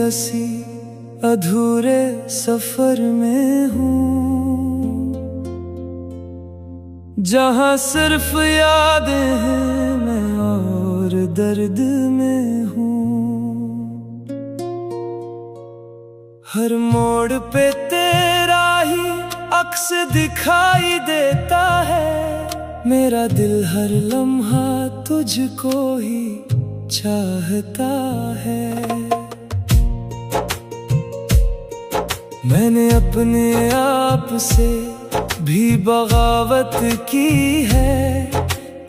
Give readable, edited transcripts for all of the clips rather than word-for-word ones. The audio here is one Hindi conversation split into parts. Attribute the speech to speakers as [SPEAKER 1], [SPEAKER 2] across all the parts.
[SPEAKER 1] असी अधूरे सफर में हूँ, जहाँ सिर्फ यादें हैं मैं और दर्द में हूँ। हर मोड़ पे तेरा ही अक्स दिखाई देता है, मेरा दिल हर लम्हा तुझको ही चाहता है। मैंने अपने आप से भी बगावत की है,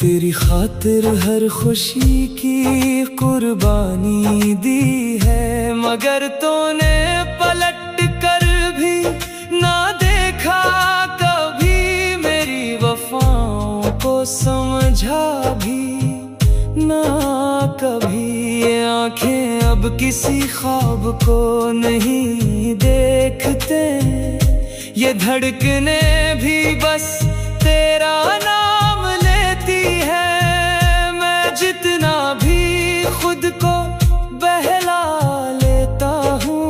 [SPEAKER 1] तेरी खातिर हर खुशी की कुर्बानी दी है, मगर तूने पलट कर भी ना देखा कभी, मेरी वफाओं को समझा भी ना कभी। ये आंखें अब किसी ख्वाब को नहीं देखते, ये धड़कने भी बस तेरा नाम लेती है। मैं जितना भी खुद को बहला लेता हूँ,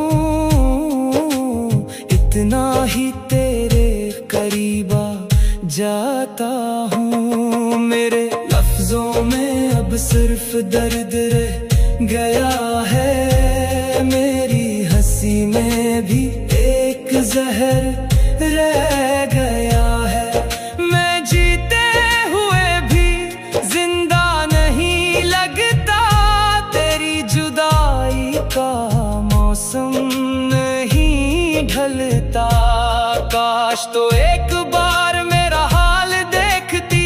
[SPEAKER 1] इतना ही तेरे करीबा जाता हूँ। मेरे लफ्जों में अब सिर्फ दर्द रह गया है, मेरी हंसी में भी एक जहर रह गया है। मैं जीते हुए भी जिंदा नहीं लगता, तेरी जुदाई का मौसम नहीं ढलता। काश तो एक बार मेरा हाल देखती,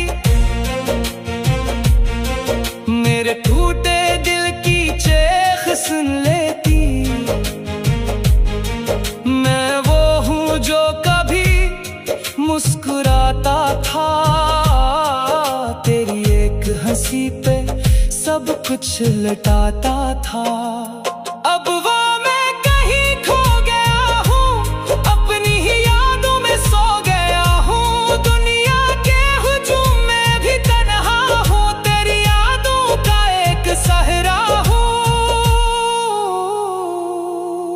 [SPEAKER 1] मेरे टूटे दिल की चेख सुन लेती। मैं वो हूँ जो कभी मुस्कुराता था, तेरी एक हंसी पे सब कुछ लुटाता था। अब वो मैं कहीं खो गया हूँ, अपनी ही यादों में सो गया हूँ। दुनिया के हुजूम में भी तन्हा हूँ, तेरी यादों का एक सहरा हूँ।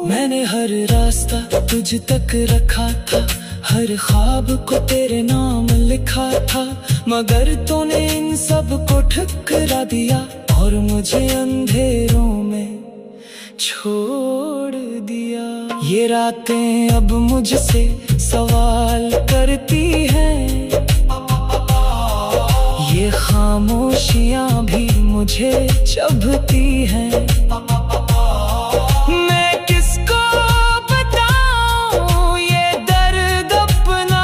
[SPEAKER 1] मैंने हर रास्ता तुझ तक रखा था, हर ख्वाब को तेरे नाम लिखा था, मगर तूने इन सब को ठुकरा दिया और मुझे अंधेरों में छोड़ दिया। ये रातें अब मुझसे सवाल करती हैं, ये खामोशियां भी मुझे चुभती हैं। मैं किसको बताऊं ये दर्द अपना,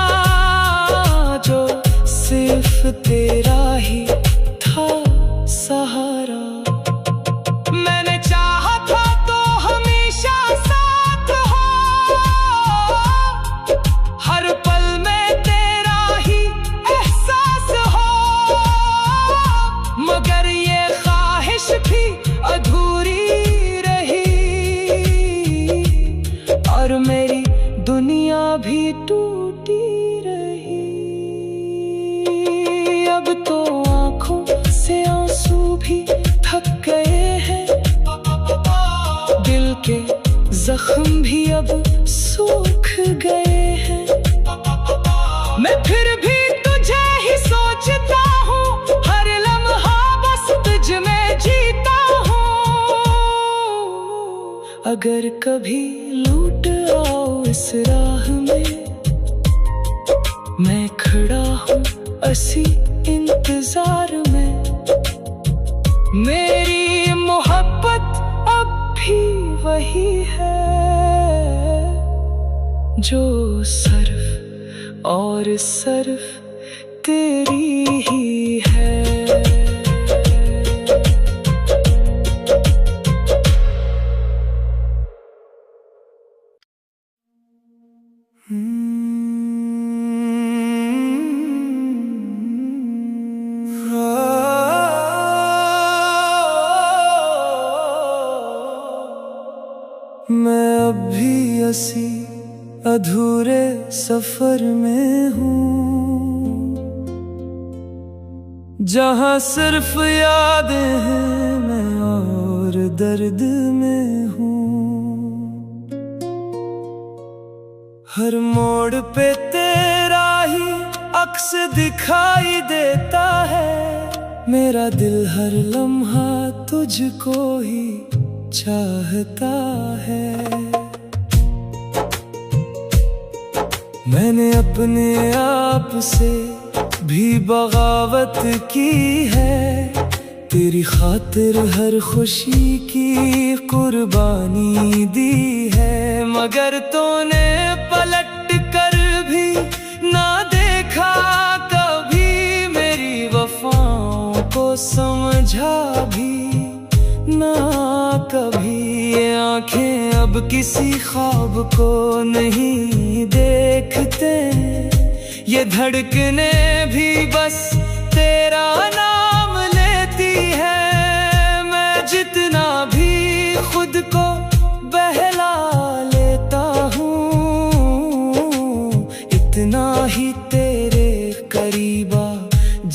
[SPEAKER 1] जो सिर्फ तेरा ही था सहारा। मैंने चाहा था तो हमेशा साथ हो, हर पल में तेरा ही एहसास हो, मगर ये ख्वाहिश भी अधूरी रही और मेरी दुनिया भी टूटी रही। अब तो आंखों से आंसू भी थक गए हैं, दिल के जख्म भी अब सूख गए हैं। मैं फिर भी तुझे ही सोचता हूँ, हर लम्हा बस तुझ में जीता हूँ। अगर कभी लौट आओ इस राह में, मैं खड़ा हूँ असी इंतजार में। मेरी मोहब्बत अब भी वही है, जो सिर्फ और सिर्फ तेरी ही है। मैं अब भी असी अधूरे सफर में हूँ, जहाँ सिर्फ यादें हैं मैं और दर्द में हूँ। हर मोड़ पे तेरा ही अक्स दिखाई देता है। मेरा दिल हर लम्हा तुझको ही चाहता है। मैंने अपने आप से भी बगावत की है। तेरी खातिर हर खुशी की कुर्बानी दी है। मगर तूने पलट कर भी ना देखा कभी, मेरी वफाओं को समझा भी ना कभी। ये आंखें अब किसी ख्वाब को नहीं देखते, ये धड़कने भी बस तेरा नाम लेती है। मैं जितना भी खुद को बहला लेता हूँ, इतना ही तेरे करीब आ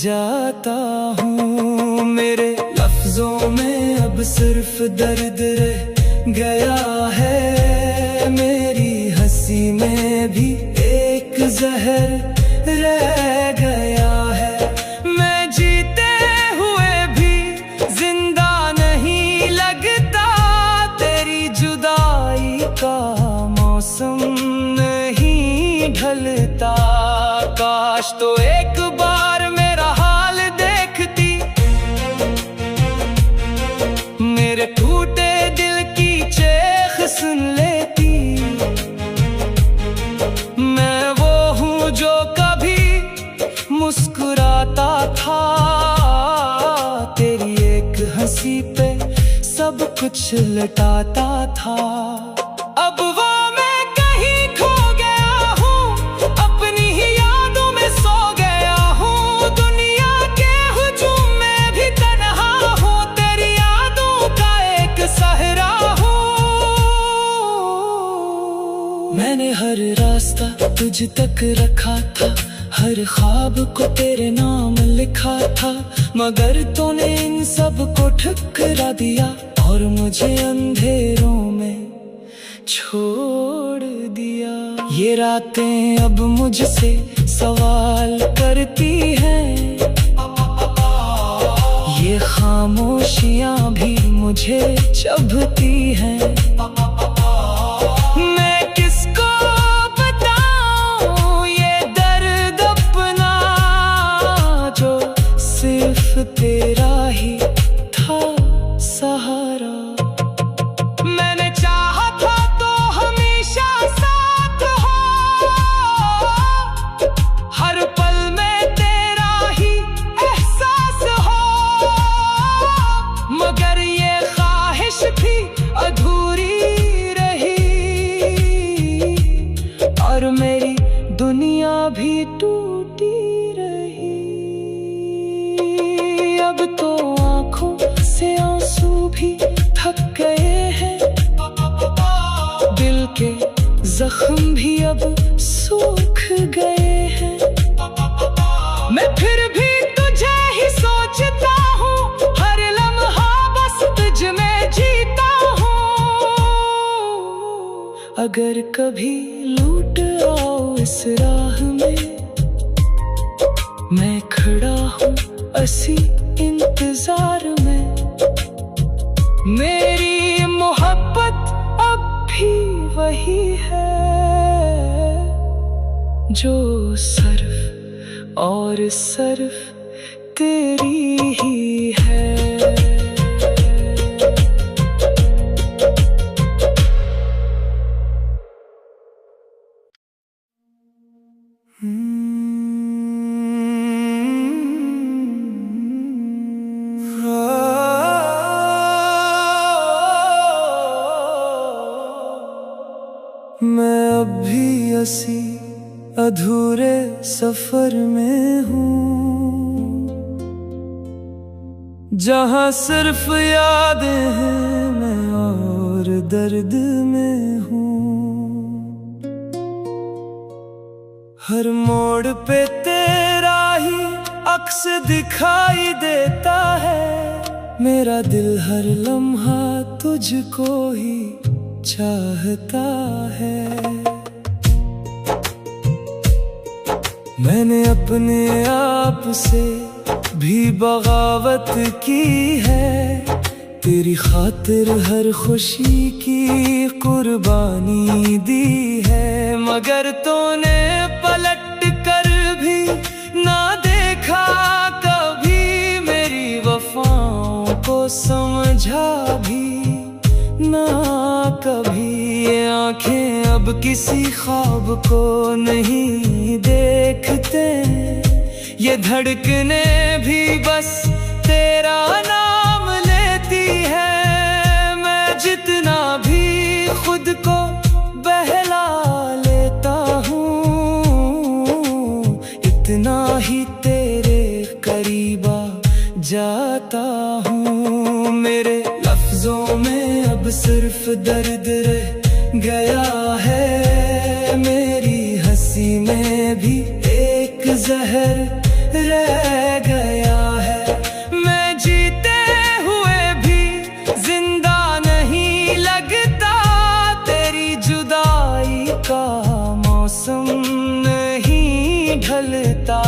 [SPEAKER 1] जाता हूँ। मेरे लफ्जों में अब सिर्फ दर्द रह गया है। मेरी हंसी में भी एक जहर रह गया है। मैं जीते हुए भी जिंदा नहीं लगता, तेरी जुदाई का मौसम नहीं ढलता। काश तो एक बार मेरा हाल देखती, मेरे टूटे दिल की चेख सुन लेती। मैं वो हूँ जो कभी मुस्कुराता था, तेरी एक हंसी पे सब कुछ लटाता था। अब वो मैं कहीं खो गया हूँ, अपनी ही यादों में सो गया हूँ। दुनिया के हुजूम में भी तन्हा हूँ, तेरी यादों का एक सहरा हूँ। मैंने हर रास्ता तुझ तक रखा था, हर ख्वाब को तेरे नाम लिखा था। मगर तूने इन सब को ठुकरा दिया और मुझे अंधेरों में छोड़ दिया। ये रातें अब मुझसे सवाल करती हैं, ये खामोशियां भी मुझे चुभती हैं। तेरा ही था सहारा। मैंने चाहा था तो हमेशा साथ हो, हर पल में तेरा ही एहसास हो। मगर ये ख्वाहिश थी अधूरी रही, और मेरी दुनिया भी टूटी रही। अब तो आंखों से आंसू भी थक गए हैं, दिल के जख्म भी अब सूख गए हैं। मैं फिर भी तुझे ही सोचता हूँ, हर लम्हा बस तुझ में जीता हूँ। अगर कभी लूट आओ इस राह में, मैं खड़ा हूँ असी इंतजार में। मेरी मोहब्बत अब भी वही है, जो सर्फ और सर्फ तेरी ही है। मैं अब भी असी अधूरे सफर में हूँ, जहाँ सिर्फ यादें हैं मैं और दर्द में हूँ। हर मोड़ पे तेरा ही अक्स दिखाई देता है। मेरा दिल हर लम्हा तुझको ही चाहता है। मैंने अपने आप से भी बगावत की है, तेरी खातिर हर खुशी की कुर्बानी दी है। मगर तूने पलट कर भी ना देखा कभी, मेरी वफाओं को समझा भी ना कभी। ये आंखें अब किसी ख्वाब को नहीं देखते, ये धड़कने भी बस तेरा नाम लेती है। मैं जितना भी खुद को बहला लेता हूँ, इतना ही तेरे करीब आ जाता हूँ। मेरे लफ्जों में अब सिर्फ दर्द रह गया है, मेरी हंसी में भी एक जहर रह गया है। मैं जीते हुए भी जिंदा नहीं लगता, तेरी जुदाई का मौसम नहीं ढलता।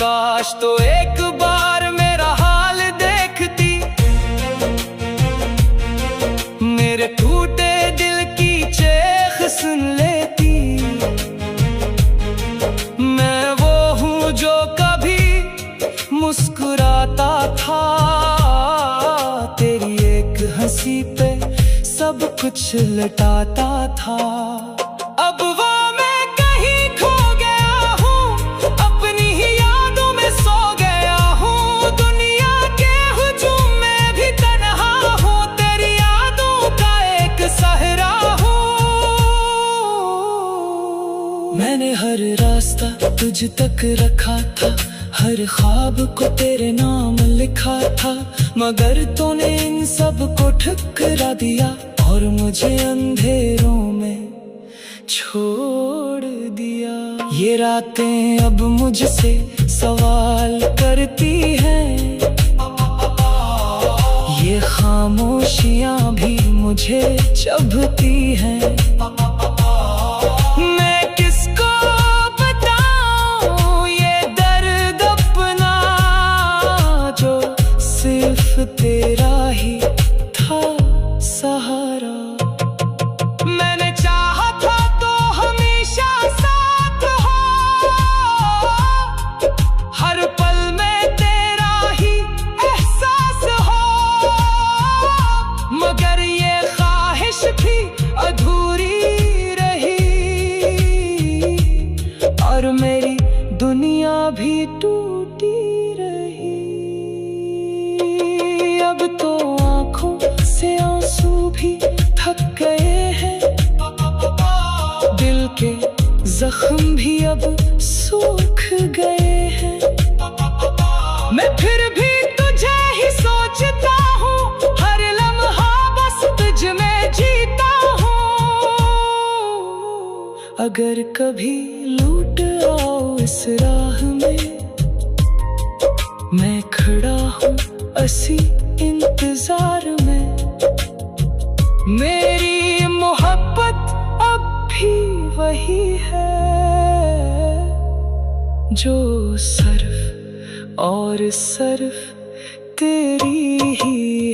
[SPEAKER 1] काश तो एक बार मेरा हाल देखती, मेरे टूटे दिल की चेख सुन लेती। मैं वो हूँ जो कभी मुस्कुराता था, तेरी एक हंसी पे सब कुछ लटाता था। अब वो मैं कहीं खो गया हूँ, अपनी ही यादों में सो गया हूँ। दुनिया के हुजूम में भी तन्हा हूँ, तेरी यादों का एक सहरा हूँ। मैंने हर रास्ता तुझ तक रखा था, हर ख्वाब को तेरे नाम लिखा था। मगर तूने इन सब को ठुकरा दिया और मुझे अंधेरों में छोड़ दिया। ये रातें अब मुझसे सवाल करती हैं, ये खामोशियां भी मुझे चुभती हैं। मैं किसको बताऊं ये दर्द अपना, जो सिर्फ तेरा ही था सहारा। मैंने चाहा था तो हमेशा साथ हो, हर पल में तेरा ही एहसास हो। मगर ये ख्वाहिश भी अधूरी रही और मेरी दुनिया भी टूटी रही। अब तो आंखों से आंसू भी थक गए हैं, दिल के जख्म भी अब सूख गए हैं। मैं फिर भी तुझे ही सोचता हूँ, हर लम्हा बस तुझ में जीता हूँ। अगर कभी लूट आओ इस राह में, मैं खड़ा हूँ असी इंतजार में। मेरी मोहब्बत अब भी वही है, जो सिर्फ और सिर्फ तेरी ही